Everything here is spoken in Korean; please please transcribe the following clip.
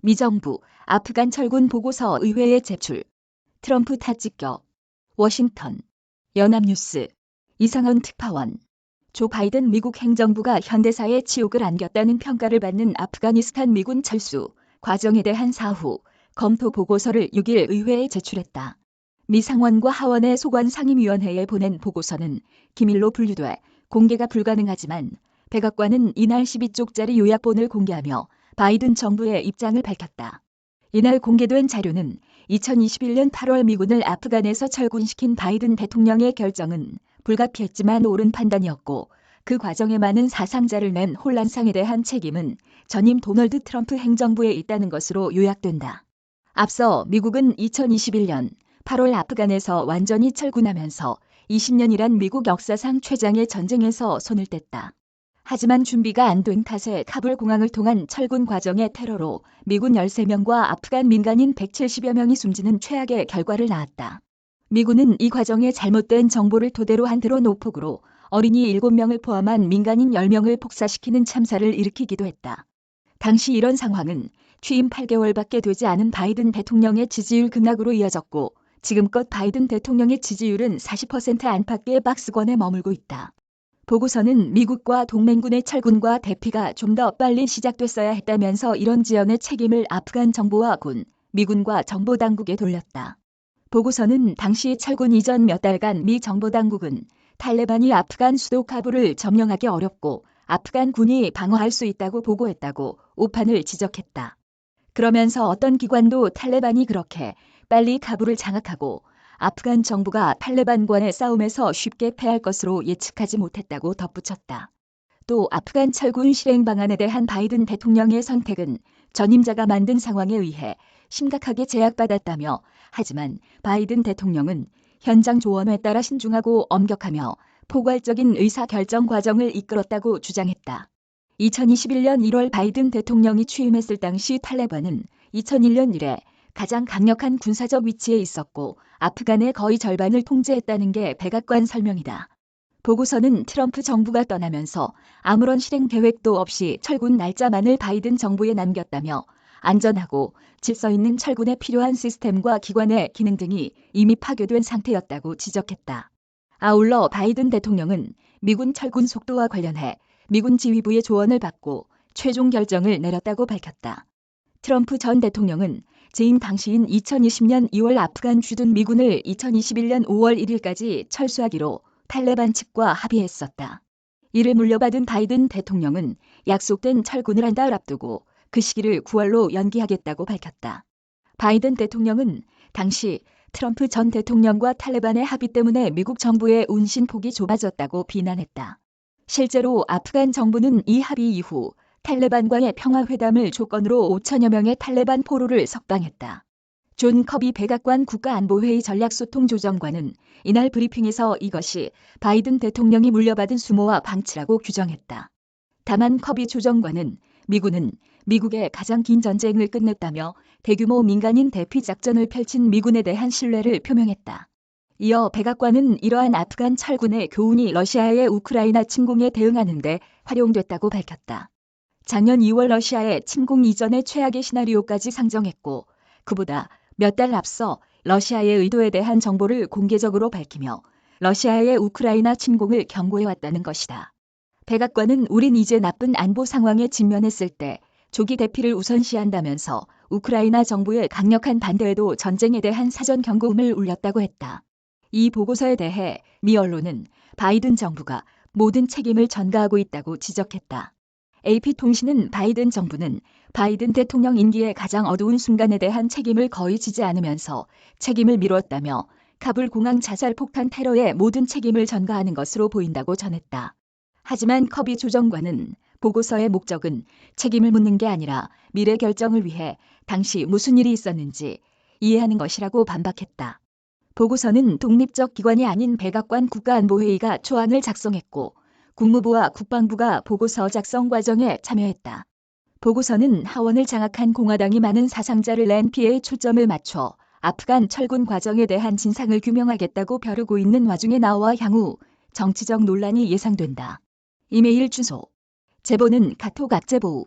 미 정부 아프간 철군 보고서 의회에 제출. 트럼프 타찍격. 워싱턴. 연합뉴스. 이상헌 특파원. 조 바이든 미국 행정부가 현대사에 치욕을 안겼다는 평가를 받는 아프가니스탄 미군 철수 과정에 대한 사후 검토 보고서를 6일 의회에 제출했다. 미 상원과 하원의 소관 상임위원회에 보낸 보고서는 기밀로 분류돼 공개가 불가능하지만 백악관은 이날 12쪽짜리 요약본을 공개하며 바이든 정부의 입장을 밝혔다. 이날 공개된 자료는 2021년 8월 미군을 아프간에서 철군시킨 바이든 대통령의 결정은 불가피했지만 옳은 판단이었고 그 과정에 많은 사상자를 낸 혼란상에 대한 책임은 전임 도널드 트럼프 행정부에 있다는 것으로 요약된다. 앞서 미국은 2021년 8월 아프간에서 완전히 철군하면서 20년이란 미국 역사상 최장의 전쟁에서 손을 뗐다. 하지만 준비가 안 된 탓에 카불 공항을 통한 철군 과정의 테러로 미군 13명과 아프간 민간인 170여 명이 숨지는 최악의 결과를 낳았다. 미군은 이 과정에 잘못된 정보를 토대로 한 드론 오폭으로 어린이 7명을 포함한 민간인 10명을 폭사시키는 참사를 일으키기도 했다. 당시 이런 상황은 취임 8개월밖에 되지 않은 바이든 대통령의 지지율 급락으로 이어졌고 지금껏 바이든 대통령의 지지율은 40% 안팎의 박스권에 머물고 있다. 보고서는 미국과 동맹군의 철군과 대피가 좀 더 빨리 시작됐어야 했다면서 이런 지연의 책임을 아프간 정부와 군, 미군과 정보당국에 돌렸다. 보고서는 당시 철군 이전 몇 달간 미 정보당국은 탈레반이 아프간 수도 카불을 점령하기 어렵고 아프간 군이 방어할 수 있다고 보고했다고 오판을 지적했다. 그러면서 어떤 기관도 탈레반이 그렇게 빨리 카불을 장악하고 아프간 정부가 탈레반과의 싸움에서 쉽게 패할 것으로 예측하지 못했다고 덧붙였다. 또 아프간 철군 실행 방안에 대한 바이든 대통령의 선택은 전임자가 만든 상황에 의해 심각하게 제약받았다며 하지만 바이든 대통령은 현장 조언에 따라 신중하고 엄격하며 포괄적인 의사결정 과정을 이끌었다고 주장했다. 2021년 1월 바이든 대통령이 취임했을 당시 탈레반은 2001년 이래 가장 강력한 군사적 위치에 있었고 아프간의 거의 절반을 통제했다는 게 백악관 설명이다. 보고서는 트럼프 정부가 떠나면서 아무런 실행 계획도 없이 철군 날짜만을 바이든 정부에 남겼다며 안전하고 질서 있는 철군에 필요한 시스템과 기관의 기능 등이 이미 파괴된 상태였다고 지적했다. 아울러 바이든 대통령은 미군 철군 속도와 관련해 미군 지휘부의 조언을 받고 최종 결정을 내렸다고 밝혔다. 트럼프 전 대통령은 재임 당시인 2020년 2월 아프간 주둔 미군을 2021년 5월 1일까지 철수하기로 탈레반 측과 합의했었다. 이를 물려받은 바이든 대통령은 약속된 철군을 한 달 앞두고 그 시기를 9월로 연기하겠다고 밝혔다. 바이든 대통령은 당시 트럼프 전 대통령과 탈레반의 합의 때문에 미국 정부의 운신폭이 좁아졌다고 비난했다. 실제로 아프간 정부는 이 합의 이후 탈레반과의 평화회담을 조건으로 5천여 명의 탈레반 포로를 석방했다. 존 커비 백악관 국가안보회의 전략소통조정관은 이날 브리핑에서 이것이 바이든 대통령이 물려받은 수모와 방치라고 규정했다. 다만 커비 조정관은 미군은 미국의 가장 긴 전쟁을 끝냈다며 대규모 민간인 대피 작전을 펼친 미군에 대한 신뢰를 표명했다. 이어 백악관은 이러한 아프간 철군의 교훈이 러시아의 우크라이나 침공에 대응하는 데 활용됐다고 밝혔다. 작년 2월 러시아의 침공 이전의 최악의 시나리오까지 상정했고 그보다 몇 달 앞서 러시아의 의도에 대한 정보를 공개적으로 밝히며 러시아의 우크라이나 침공을 경고해왔다는 것이다. 백악관은 우린 이제 나쁜 안보 상황에 직면했을 때 조기 대피를 우선시한다면서 우크라이나 정부의 강력한 반대에도 전쟁에 대한 사전 경고음을 울렸다고 했다. 이 보고서에 대해 미 언론은 바이든 정부가 모든 책임을 전가하고 있다고 지적했다. AP통신은 바이든 정부는 바이든 대통령 임기의 가장 어두운 순간에 대한 책임을 거의 지지 않으면서 책임을 미뤘다며 카불 공항 자살 폭탄 테러의 모든 책임을 전가하는 것으로 보인다고 전했다. 하지만 커비 조정관은 보고서의 목적은 책임을 묻는 게 아니라 미래 결정을 위해 당시 무슨 일이 있었는지 이해하는 것이라고 반박했다. 보고서는 독립적 기관이 아닌 백악관 국가안보회의가 초안을 작성했고 국무부와 국방부가 보고서 작성 과정에 참여했다. 보고서는 하원을 장악한 공화당이 많은 사상자를 낸 피해에 초점을 맞춰 아프간 철군 과정에 대한 진상을 규명하겠다고 벼르고 있는 와중에 나와 향후 정치적 논란이 예상된다. 이메일 주소. 제보는 카톡 악제보우